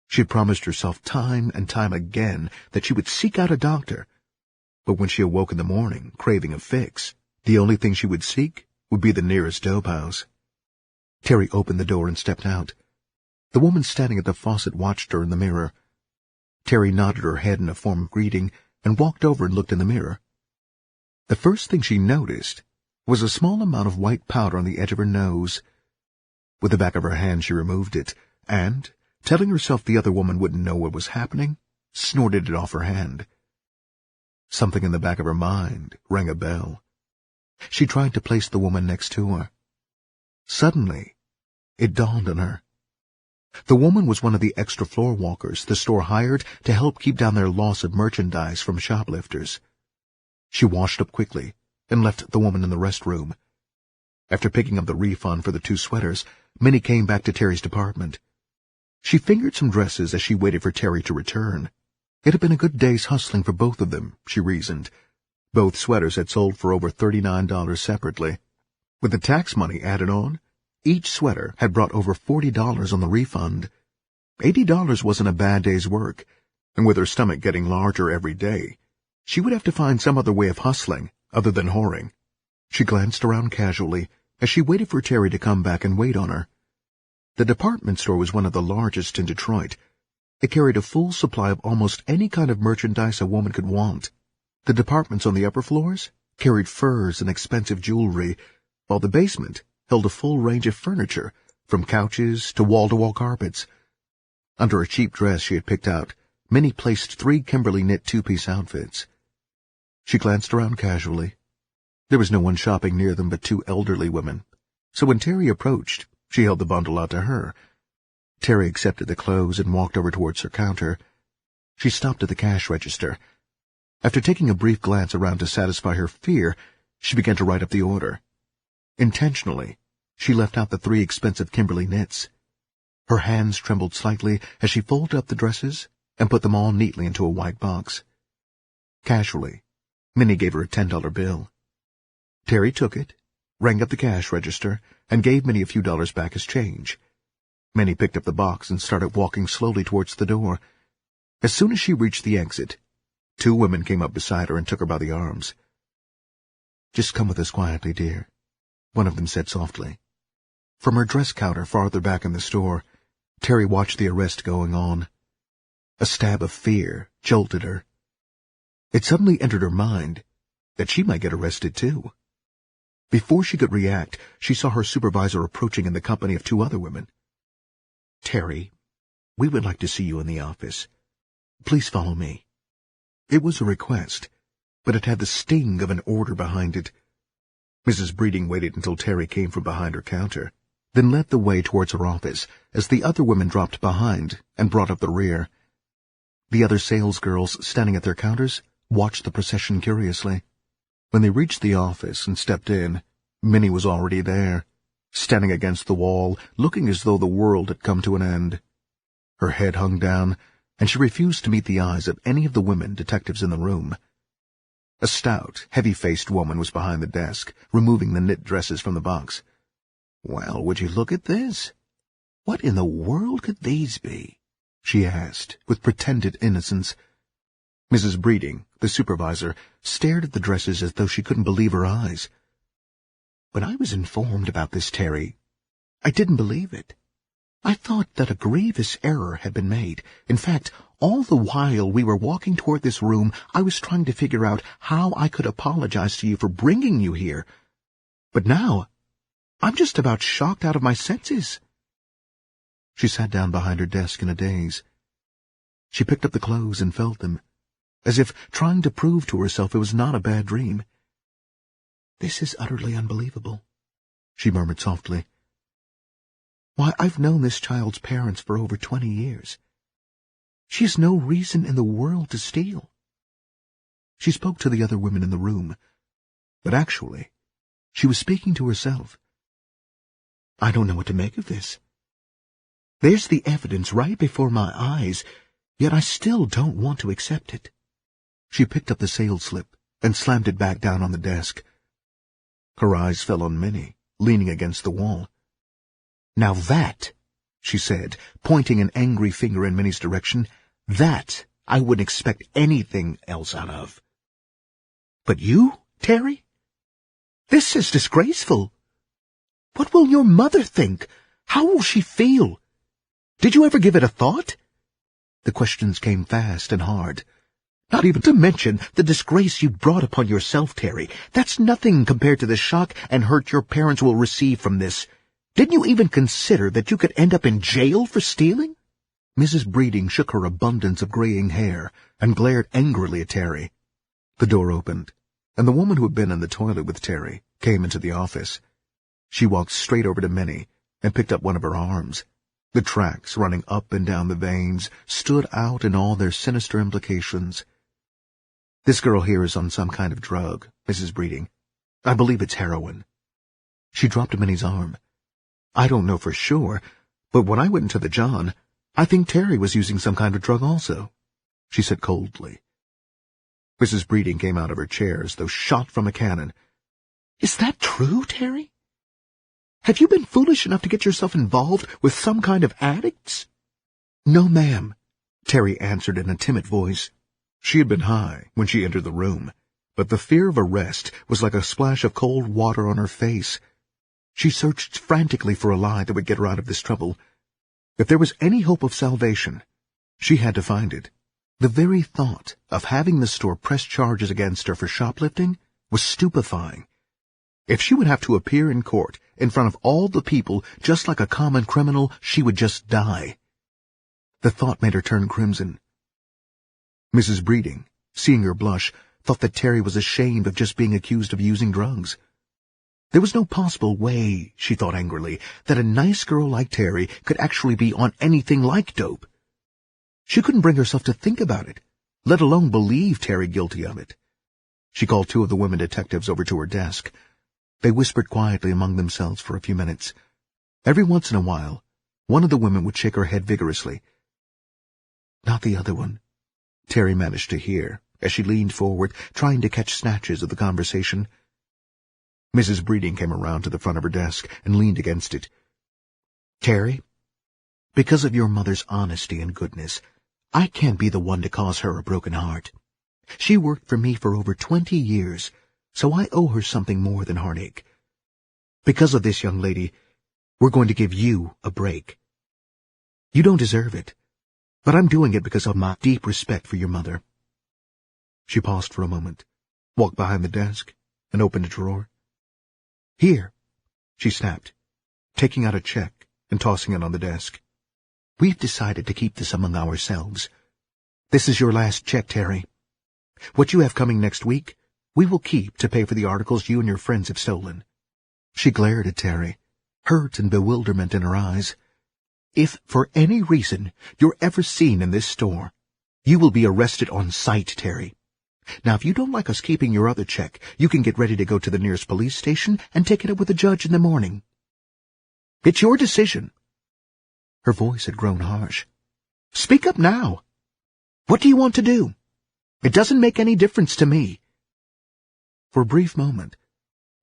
She had promised herself time and time again that she would seek out a doctor. But when she awoke in the morning, craving a fix, the only thing she would seek would be the nearest dope house. Terry opened the door and stepped out. The woman standing at the faucet watched her in the mirror. Terry nodded her head in a form of greeting and walked over and looked in the mirror. The first thing she noticed was a small amount of white powder on the edge of her nose. With the back of her hand she removed it, and, telling herself the other woman wouldn't know what was happening, snorted it off her hand. Something in the back of her mind rang a bell. She tried to place the woman next to her. Suddenly, it dawned on her. The woman was one of the extra floor walkers the store hired to help keep down their loss of merchandise from shoplifters. She washed up quickly and left the woman in the restroom. After picking up the refund for the 2 sweaters, Minnie came back to Terry's department. She fingered some dresses as she waited for Terry to return. It had been a good day's hustling for both of them, she reasoned. Both sweaters had sold for over $39 separately. With the tax money added on, each sweater had brought over $40 on the refund. $80 wasn't a bad day's work, and with her stomach getting larger every day, she would have to find some other way of hustling other than whoring. She glanced around casually as she waited for Terry to come back and wait on her. The department store was one of the largest in Detroit. It carried a full supply of almost any kind of merchandise a woman could want. The departments on the upper floors carried furs and expensive jewelry, while the basement held a full range of furniture, from couches to wall-to-wall carpets. Under a cheap dress she had picked out, Minnie placed 3 Kimberly knit 2-piece outfits. She glanced around casually. There was no one shopping near them but two elderly women, so when Terry approached, she held the bundle out to her. Terry accepted the clothes and walked over towards her counter. She stopped at the cash register. After taking a brief glance around to satisfy her fear, she began to write up the order. Intentionally, she left out the 3 expensive Kimberly knits. Her hands trembled slightly as she folded up the dresses and put them all neatly into a white box. Casually, Minnie gave her a $10 bill. Terry took it, rang up the cash register, and gave Minnie a few dollars back as change. Minnie picked up the box and started walking slowly towards the door. As soon as she reached the exit, 2 women came up beside her and took her by the arms. "Just come with us quietly, dear," one of them said softly. From her dress counter farther back in the store, Terry watched the arrest going on. A stab of fear jolted her. It suddenly entered her mind that she might get arrested too. Before she could react, she saw her supervisor approaching in the company of 2 other women. "Terry, we would like to see you in the office. Please follow me." It was a request, but it had the sting of an order behind it. Mrs. Breeding waited until Terry came from behind her counter, then led the way towards her office as the other women dropped behind and brought up the rear. The other salesgirls standing at their counters watched the procession curiously. When they reached the office and stepped in, Minnie was already there, standing against the wall, looking as though the world had come to an end. Her head hung down, and she refused to meet the eyes of any of the women detectives in the room. A stout, heavy-faced woman was behind the desk, removing the knit dresses from the box. "Well, would you look at this? What in the world could these be?" she asked, with pretended innocence. Mrs. Breeding, the supervisor, stared at the dresses as though she couldn't believe her eyes. "When I was informed about this, Terry, I didn't believe it. I thought that a grievous error had been made. In fact, all the while we were walking toward this room, I was trying to figure out how I could apologize to you for bringing you here. But now, I'm just about shocked out of my senses." She sat down behind her desk in a daze. She picked up the clothes and felt them, as if trying to prove to herself it was not a bad dream. "This is utterly unbelievable," she murmured softly. "Why, I've known this child's parents for over 20 years. She has no reason in the world to steal." She spoke to the other women in the room, but actually, she was speaking to herself. "I don't know what to make of this. There's the evidence right before my eyes, yet I still don't want to accept it." She picked up the sales slip and slammed it back down on the desk. Her eyes fell on Minnie, leaning against the wall. "Now that," she said, pointing an angry finger in Minnie's direction, "that I wouldn't expect anything else out of." "But you, Terry? This is disgraceful. What will your mother think? How will she feel? Did you ever give it a thought?" The questions came fast and hard. "Not even to mention the disgrace you brought upon yourself, Terry. That's nothing compared to the shock and hurt your parents will receive from this. Didn't you even consider that you could end up in jail for stealing?" Mrs. Breeding shook her abundance of graying hair and glared angrily at Terry. The door opened, and the woman who had been in the toilet with Terry came into the office. She walked straight over to Minnie and picked up one of her arms. The tracks running up and down the veins stood out in all their sinister implications. "This girl here is on some kind of drug, Mrs. Breeding. I believe it's heroin." She dropped Minnie's arm. "I don't know for sure, but when I went into the John, I think Terry was using some kind of drug also," she said coldly. Mrs. Breeding came out of her chair as though shot from a cannon. "Is that true, Terry? Have you been foolish enough to get yourself involved with some kind of addicts?" "No, ma'am," Terry answered in a timid voice. She had been high when she entered the room, but the fear of arrest was like a splash of cold water on her face. She searched frantically for a lie that would get her out of this trouble. If there was any hope of salvation, she had to find it. The very thought of having the store press charges against her for shoplifting was stupefying. If she would have to appear in court in front of all the people just like a common criminal, she would just die. The thought made her turn crimson. Mrs. Breeding, seeing her blush, thought that Terry was ashamed of just being accused of using drugs. There was no possible way, she thought angrily, that a nice girl like Terry could actually be on anything like dope. She couldn't bring herself to think about it, let alone believe Terry guilty of it. She called 2 of the women detectives over to her desk. They whispered quietly among themselves for a few minutes. Every once in a while, one of the women would shake her head vigorously. Not the other one, Terry managed to hear, as she leaned forward, trying to catch snatches of the conversation. Mrs. Breeding came around to the front of her desk and leaned against it. Terry, because of your mother's honesty and goodness, I can't be the one to cause her a broken heart. She worked for me for over 20 years, so I owe her something more than heartache. Because of this, young lady, we're going to give you a break. You don't deserve it, but I'm doing it because of my deep respect for your mother. She paused for a moment, walked behind the desk, and opened a drawer. Here, she snapped, taking out a check and tossing it on the desk. We've decided to keep this among ourselves. This is your last check, Terry. What you have coming next week, we will keep to pay for the articles you and your friends have stolen. She glared at Terry, hurt and bewilderment in her eyes. If, for any reason, you're ever seen in this store, you will be arrested on sight, Terry. Now, if you don't like us keeping your other check, you can get ready to go to the nearest police station and take it up with the judge in the morning. It's your decision. Her voice had grown harsh. Speak up now. What do you want to do? It doesn't make any difference to me. For a brief moment,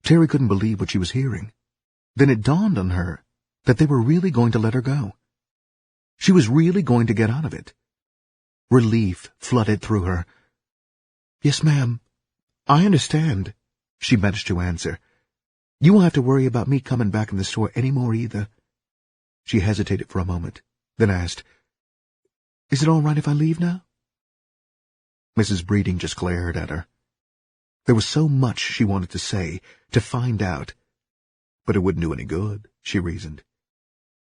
Terry couldn't believe what she was hearing. Then it dawned on her that they were really going to let her go. She was really going to get out of it. Relief flooded through her. Yes, ma'am. I understand, she managed to answer. You won't have to worry about me coming back in the store any more either. She hesitated for a moment, then asked, Is it all right if I leave now? Mrs. Breeding just glared at her. There was so much she wanted to say, to find out. But it wouldn't do any good, she reasoned.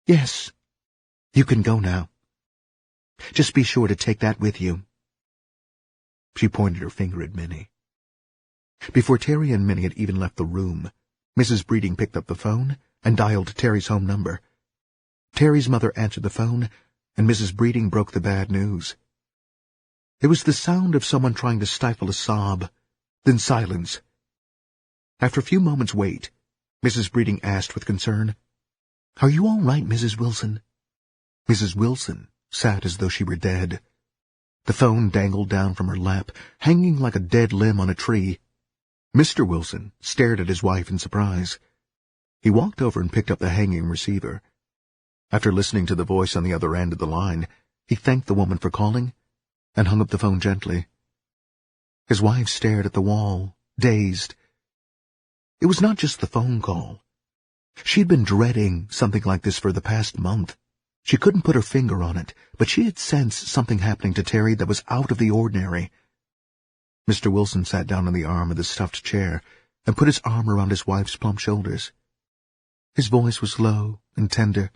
Yes, you can go now. Just be sure to take that with you. She pointed her finger at Minnie. Before Terry and Minnie had even left the room, Mrs. Breeding picked up the phone and dialed Terry's home number. Terry's mother answered the phone, and Mrs. Breeding broke the bad news. It was the sound of someone trying to stifle a sob, then silence. After a few moments' wait, Mrs. Breeding asked with concern, Are you all right, Mrs. Wilson? Mrs. Wilson sat as though she were dead. The phone dangled down from her lap, hanging like a dead limb on a tree. Mr. Wilson stared at his wife in surprise. He walked over and picked up the hanging receiver. After listening to the voice on the other end of the line, he thanked the woman for calling and hung up the phone gently. His wife stared at the wall, dazed. It was not just the phone call. She'd been dreading something like this for the past month. She couldn't put her finger on it, but she had sensed something happening to Terry that was out of the ordinary. Mr. Wilson sat down on the arm of the stuffed chair and put his arm around his wife's plump shoulders. His voice was low and tender.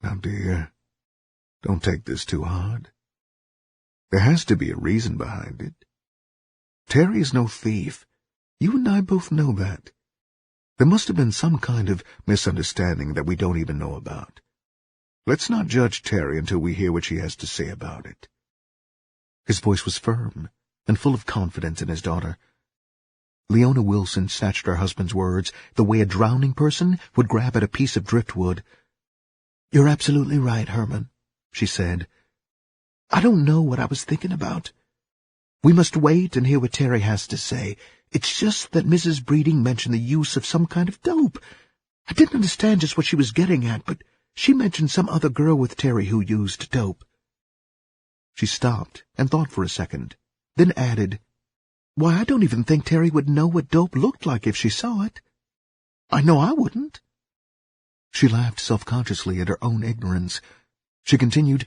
Now, dear, don't take this too hard. There has to be a reason behind it. Terry is no thief. You and I both know that. There must have been some kind of misunderstanding that we don't even know about. Let's not judge Terry until we hear what she has to say about it. His voice was firm and full of confidence in his daughter. Leona Wilson snatched her husband's words the way a drowning person would grab at a piece of driftwood. You're absolutely right, Herman, she said. I don't know what I was thinking about. We must wait and hear what Terry has to say. It's just that Mrs. Breeding mentioned the use of some kind of dope. I didn't understand just what she was getting at, but she mentioned some other girl with Terry who used dope. She stopped and thought for a second, then added, Why, I don't even think Terry would know what dope looked like if she saw it. I know I wouldn't. She laughed self-consciously at her own ignorance. She continued,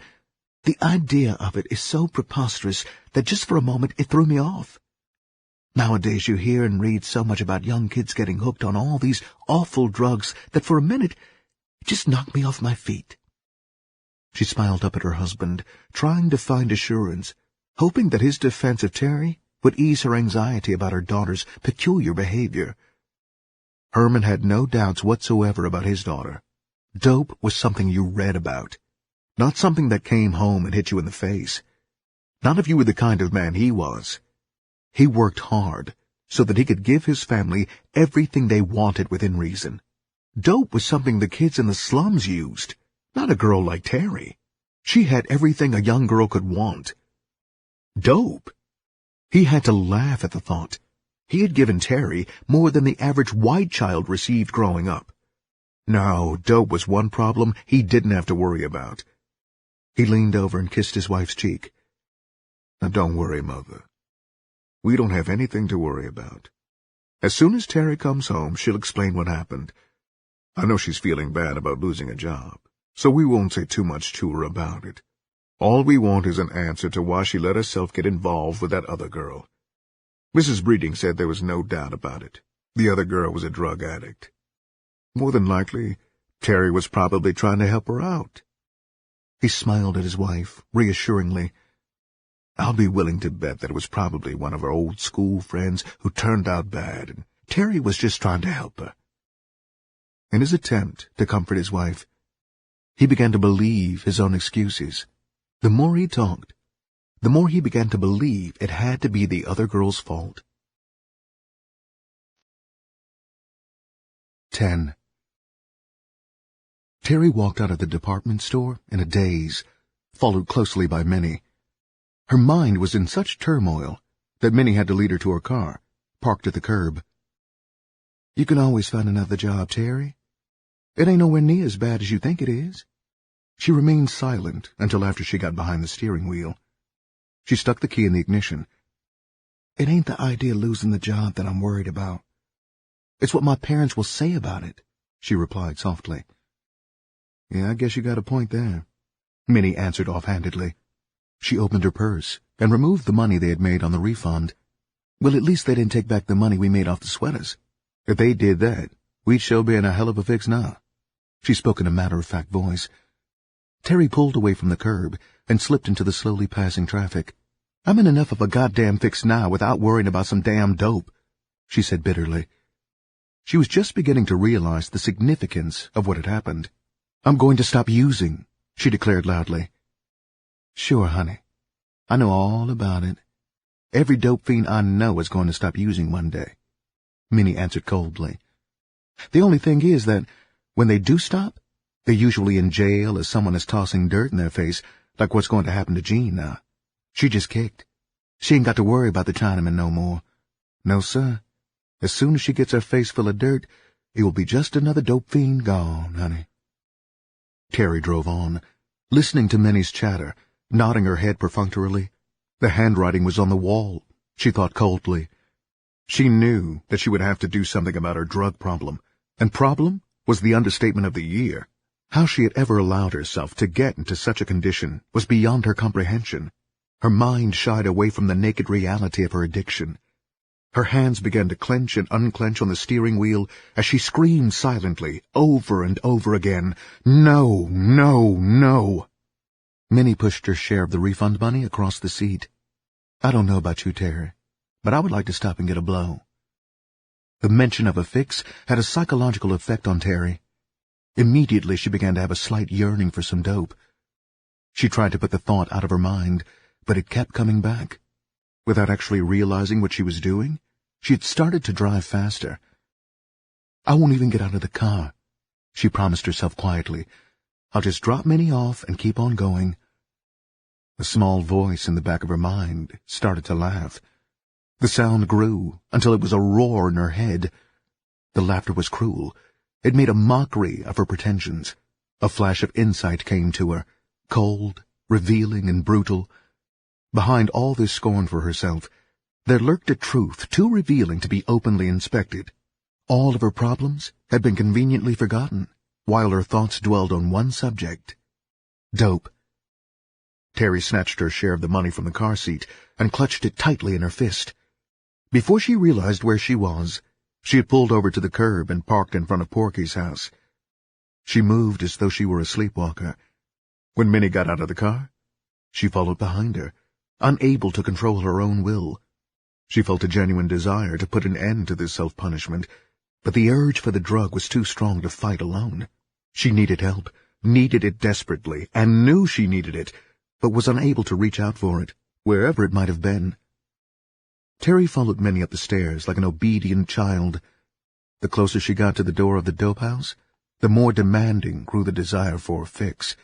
The idea of it is so preposterous that just for a moment it threw me off. Nowadays you hear and read so much about young kids getting hooked on all these awful drugs that for a minute it just knocked me off my feet. She smiled up at her husband, trying to find assurance, hoping that his defense of Terry would ease her anxiety about her daughter's peculiar behavior. Herman had no doubts whatsoever about his daughter. Dope was something you read about, not something that came home and hit you in the face. Not if you were the kind of man he was. He worked hard so that he could give his family everything they wanted within reason. Dope was something the kids in the slums used, not a girl like Terry. She had everything a young girl could want. Dope? He had to laugh at the thought. He had given Terry more than the average white child received growing up. No, dope was one problem he didn't have to worry about. He leaned over and kissed his wife's cheek. Now don't worry, Mother. We don't have anything to worry about. As soon as Terry comes home, she'll explain what happened. I know she's feeling bad about losing a job, so we won't say too much to her about it. All we want is an answer to why she let herself get involved with that other girl. Mrs. Breeding said there was no doubt about it. The other girl was a drug addict. More than likely, Terry was probably trying to help her out. He smiled at his wife, reassuringly. I'll be willing to bet that it was probably one of her old school friends who turned out bad, and Terry was just trying to help her. In his attempt to comfort his wife, he began to believe his own excuses. The more he talked, the more he began to believe it had to be the other girl's fault. 10. Terry walked out of the department store in a daze, followed closely by Minnie. Her mind was in such turmoil that Minnie had to lead her to her car, parked at the curb. You can always find another job, Terry. It ain't nowhere near as bad as you think it is. She remained silent until after she got behind the steering wheel. She stuck the key in the ignition. It ain't the idea of losing the job that I'm worried about. It's what my parents will say about it, she replied softly. Yeah, I guess you got a point there, Minnie answered offhandedly. She opened her purse and removed the money they had made on the refund. Well, at least they didn't take back the money we made off the sweaters. If they did that, we'd sure be in a hell of a fix now. She spoke in a matter-of-fact voice. Terry pulled away from the curb and slipped into the slowly passing traffic. I'm in enough of a goddamn fix now without worrying about some damn dope, she said bitterly. She was just beginning to realize the significance of what had happened. I'm going to stop using, she declared loudly. Sure, honey. I know all about it. Every dope fiend I know is going to stop using one day, Minnie answered coldly. The only thing is that when they do stop, they're usually in jail or someone is tossing dirt in their face, like what's going to happen to Jean now. She just kicked. She ain't got to worry about the Chinaman no more. No, sir. As soon as she gets her face full of dirt, it will be just another dope fiend gone, honey. Terry drove on, listening to Minnie's chatter, nodding her head perfunctorily. The handwriting was on the wall, she thought coldly. She knew that she would have to do something about her drug problem, and problem was the understatement of the year. How she had ever allowed herself to get into such a condition was beyond her comprehension. Her mind shied away from the naked reality of her addiction. Her hands began to clench and unclench on the steering wheel as she screamed silently, over and over again, No, no, no. Minnie pushed her share of the refund money across the seat. I don't know about you, Terry, but I would like to stop and get a blow. The mention of a fix had a psychological effect on Terry. Immediately she began to have a slight yearning for some dope. She tried to put the thought out of her mind, but it kept coming back. Without actually realizing what she was doing, she had started to drive faster. I won't even get out of the car, she promised herself quietly. I'll just drop Minnie off and keep on going. A small voice in the back of her mind started to laugh. The sound grew until it was a roar in her head. The laughter was cruel. It made a mockery of her pretensions. A flash of insight came to her, cold, revealing, and brutal. Behind all this scorn for herself, there lurked a truth too revealing to be openly inspected. All of her problems had been conveniently forgotten, while her thoughts dwelled on one subject: dope. Terry snatched her share of the money from the car seat and clutched it tightly in her fist. Before she realized where she was, she had pulled over to the curb and parked in front of Porky's house. She moved as though she were a sleepwalker. When Minnie got out of the car, she followed behind her, unable to control her own will. She felt a genuine desire to put an end to this self-punishment, but the urge for the drug was too strong to fight alone. She needed help, needed it desperately, and knew she needed it, but was unable to reach out for it, wherever it might have been. Terry followed Minnie up the stairs like an obedient child. The closer she got to the door of the dope house, the more demanding grew the desire for a fix.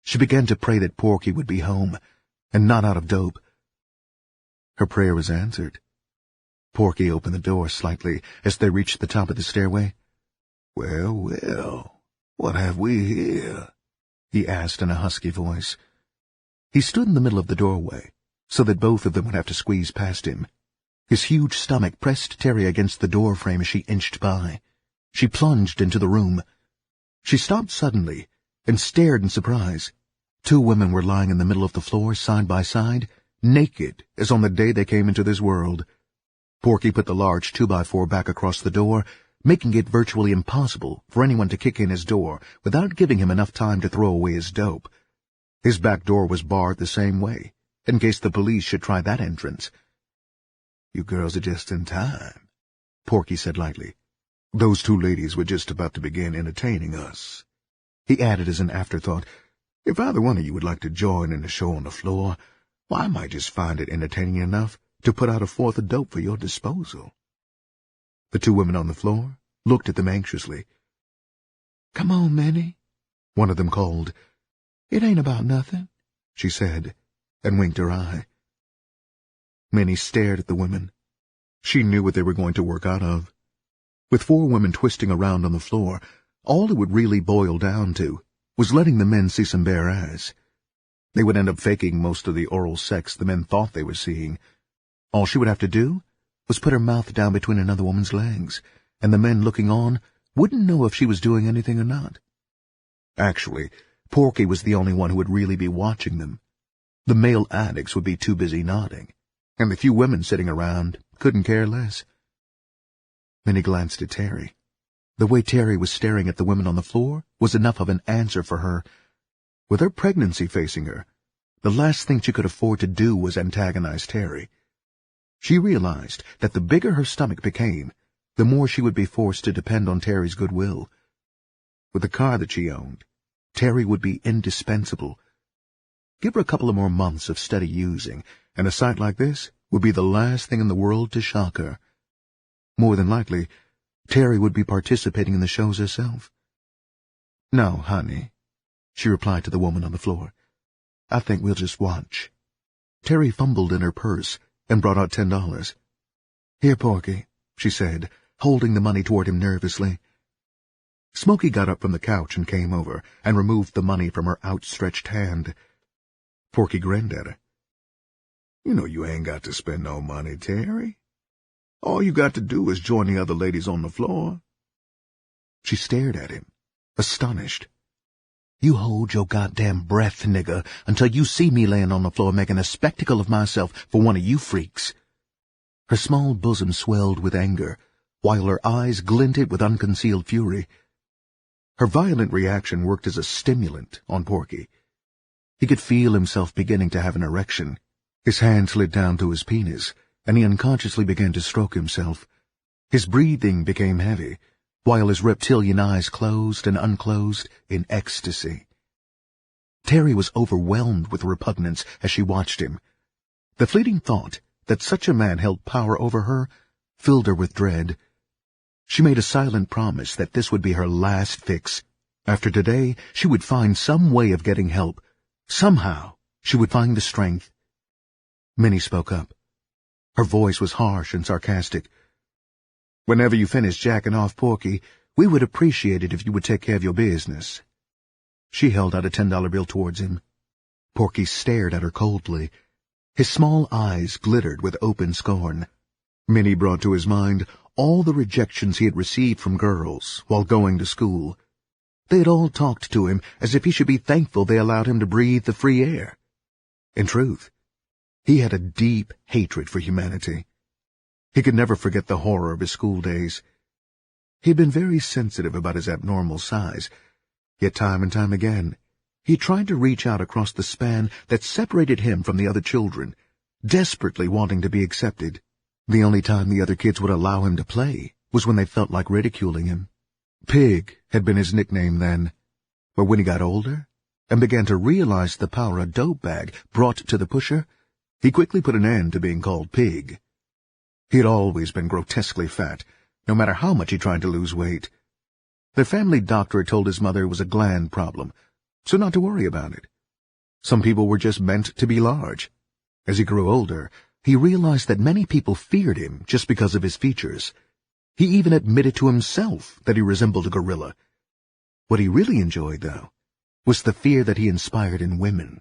She began to pray that Porky would be home, and not out of dope. Her prayer was answered. Porky opened the door slightly as they reached the top of the stairway. "Well, well, what have we here?" he asked in a husky voice. He stood in the middle of the doorway, so that both of them would have to squeeze past him. His huge stomach pressed Terry against the door frame as she inched by. She plunged into the room. She stopped suddenly and stared in surprise. Two women were lying in the middle of the floor, side by side, naked as on the day they came into this world. Porky put the large 2x4 back across the door, making it virtually impossible for anyone to kick in his door without giving him enough time to throw away his dope. His back door was barred the same way, in case the police should try that entrance. "You girls are just in time," Porky said lightly. "Those two ladies were just about to begin entertaining us." He added as an afterthought, "If either one of you would like to join in the show on the floor, I might just find it entertaining enough to put out a fourth of dope for your disposal." The two women on the floor looked at them anxiously. "Come on, Minnie," one of them called. "It ain't about nothing," she said, and winked her eye. Minnie stared at the women. She knew what they were going to work out of. With four women twisting around on the floor, all it would really boil down to was letting the men see some bare ass. They would end up faking most of the oral sex the men thought they were seeing. All she would have to do was put her mouth down between another woman's legs, and the men looking on wouldn't know if she was doing anything or not. Actually, Porky was the only one who would really be watching them. The male addicts would be too busy nodding, and the few women sitting around couldn't care less. Minnie glanced at Terry. The way Terry was staring at the women on the floor was enough of an answer for her. With her pregnancy facing her, the last thing she could afford to do was antagonize Terry. She realized that the bigger her stomach became, the more she would be forced to depend on Terry's goodwill. With the car that she owned, Terry would be indispensable. Give her a couple of more months of steady using, and a sight like this would be the last thing in the world to shock her. More than likely, Terry would be participating in the shows herself. "No, honey," she replied to the woman on the floor. "I think we'll just watch." Terry fumbled in her purse and brought out $10. "Here, Porky," she said, holding the money toward him nervously. Smokey got up from the couch and came over and removed the money from her outstretched hand. Porky grinned at her. "You know you ain't got to spend no money, Terry. All you got to do is join the other ladies on the floor." She stared at him, astonished. "You hold your goddamn breath, nigger, until you see me laying on the floor making a spectacle of myself for one of you freaks." Her small bosom swelled with anger, while her eyes glinted with unconcealed fury. Her violent reaction worked as a stimulant on Porky. He could feel himself beginning to have an erection. His hand slid down to his penis, and he unconsciously began to stroke himself. His breathing became heavy, while his reptilian eyes closed and unclosed in ecstasy. Terry was overwhelmed with repugnance as she watched him. The fleeting thought that such a man held power over her filled her with dread. She made a silent promise that this would be her last fix. After today, she would find some way of getting help. Somehow, she would find the strength. Minnie spoke up. Her voice was harsh and sarcastic. "Whenever you finish jacking off, Porky, we would appreciate it if you would take care of your business." She held out a $10 bill towards him. Porky stared at her coldly. His small eyes glittered with open scorn. Minnie brought to his mind all the rejections he had received from girls while going to school. They had all talked to him as if he should be thankful they allowed him to breathe the free air. In truth, he had a deep hatred for humanity. He could never forget the horror of his school days. He had been very sensitive about his abnormal size, yet time and time again, he tried to reach out across the span that separated him from the other children, desperately wanting to be accepted. The only time the other kids would allow him to play was when they felt like ridiculing him. Pig had been his nickname then, but when he got older and began to realize the power a dope bag brought to the pusher, he quickly put an end to being called Pig. He had always been grotesquely fat, no matter how much he tried to lose weight. The family doctor had told his mother it was a gland problem, so not to worry about it. Some people were just meant to be large. As he grew older, he realized that many people feared him just because of his features. He even admitted to himself that he resembled a gorilla. What he really enjoyed, though, was the fear that he inspired in women.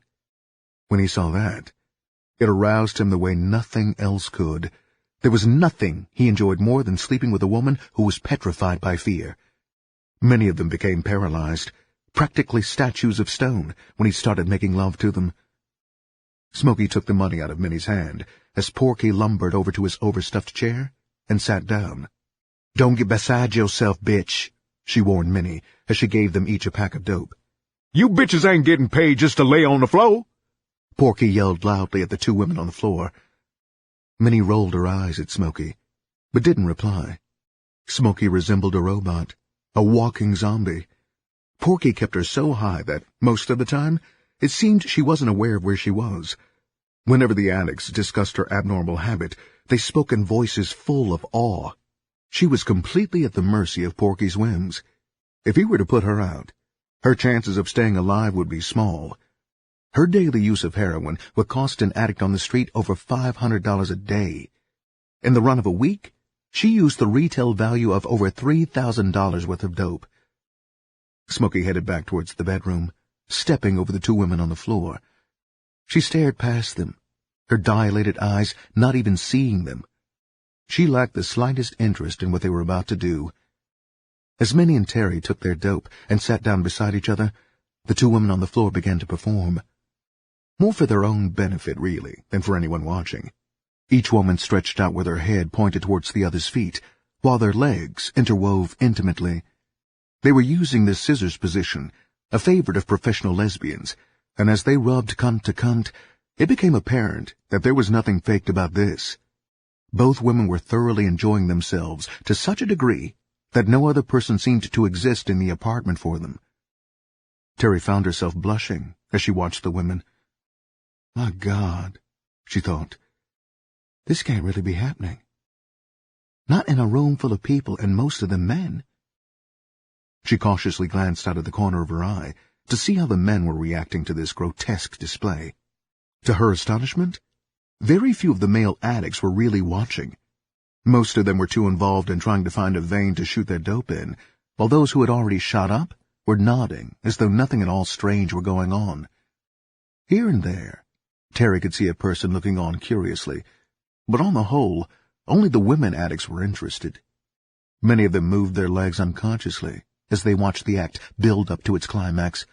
When he saw that, it aroused him the way nothing else could. There was nothing he enjoyed more than sleeping with a woman who was petrified by fear. Many of them became paralyzed, practically statues of stone, when he started making love to them. Smokey took the money out of Minnie's hand as Porky lumbered over to his overstuffed chair and sat down. "Don't get beside yourself, bitch," she warned Minnie as she gave them each a pack of dope. "You bitches ain't getting paid just to lay on the floor," Porky yelled loudly at the two women on the floor. Minnie rolled her eyes at Smokey, but didn't reply. Smokey resembled a robot, a walking zombie. Porky kept her so high that, most of the time, it seemed she wasn't aware of where she was. Whenever the addicts discussed her abnormal habit, they spoke in voices full of awe. She was completely at the mercy of Porky's whims. If he were to put her out, her chances of staying alive would be small. Her daily use of heroin would cost an addict on the street over $500 a day. In the run of a week, she used the retail value of over $3,000 worth of dope. Smokey headed back towards the bedroom, stepping over the two women on the floor. She stared past them, her dilated eyes not even seeing them. She lacked the slightest interest in what they were about to do. As Minnie and Terry took their dope and sat down beside each other, the two women on the floor began to perform. More for their own benefit, really, than for anyone watching. Each woman stretched out with her head pointed towards the other's feet, while their legs interwove intimately. They were using the scissors position, a favorite of professional lesbians, and as they rubbed cunt to cunt, it became apparent that there was nothing faked about this. Both women were thoroughly enjoying themselves to such a degree that no other person seemed to exist in the apartment for them. Terry found herself blushing as she watched the women. "My God," she thought, "this can't really be happening. Not in a room full of people and most of them men." She cautiously glanced out of the corner of her eye to see how the men were reacting to this grotesque display. To her astonishment, very few of the male addicts were really watching. Most of them were too involved in trying to find a vein to shoot their dope in, while those who had already shot up were nodding as though nothing at all strange were going on. Here and there, Terry could see a person looking on curiously, but on the whole, only the women addicts were interested. Many of them moved their legs unconsciously as they watched the act build up to its climax.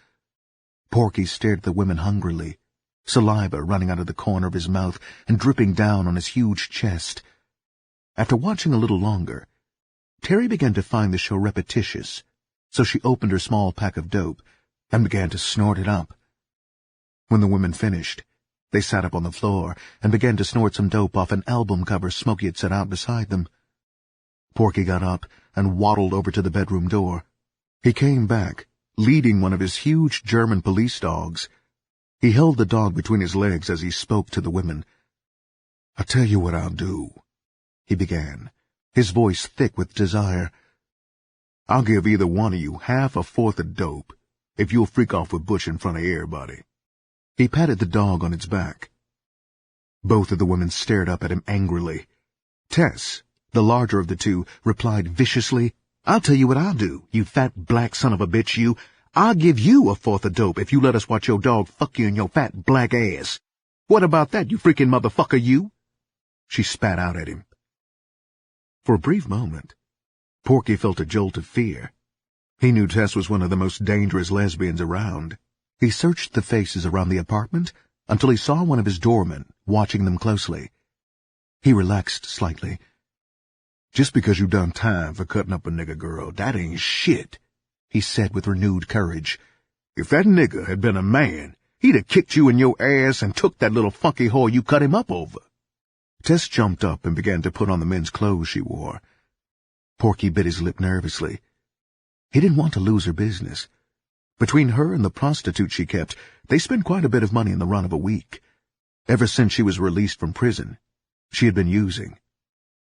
Porky stared at the women hungrily, saliva running out of the corner of his mouth and dripping down on his huge chest. After watching a little longer, Terry began to find the show repetitious, so she opened her small pack of dope and began to snort it up. When the women finished, they sat up on the floor and began to snort some dope off an album cover Smokey had set out beside them. Porky got up and waddled over to the bedroom door. He came back, leading one of his huge German police dogs. He held the dog between his legs as he spoke to the women. "I'll tell you what I'll do," he began, his voice thick with desire. "I'll give either one of you half a fourth of dope if you'll freak off with Butch in front of everybody." He patted the dog on its back. Both of the women stared up at him angrily. Tess, the larger of the two, replied viciously, "I'll tell you what I'll do, you fat black son of a bitch, you. I'll give you a fourth of dope if you let us watch your dog fuck you in your fat black ass. What about that, you freaking motherfucker, you?" She spat out at him. For a brief moment, Porky felt a jolt of fear. He knew Tess was one of the most dangerous lesbians around. He searched the faces around the apartment until he saw one of his doormen watching them closely. He relaxed slightly. "Just because you done time for cutting up a nigger girl, that ain't shit," he said with renewed courage. "If that nigger had been a man, he'd have kicked you in your ass and took that little funky whore you cut him up over." Tess jumped up and began to put on the men's clothes she wore. Porky bit his lip nervously. He didn't want to lose her business. Between her and the prostitute she kept, they spent quite a bit of money in the run of a week. Ever since she was released from prison, she had been using.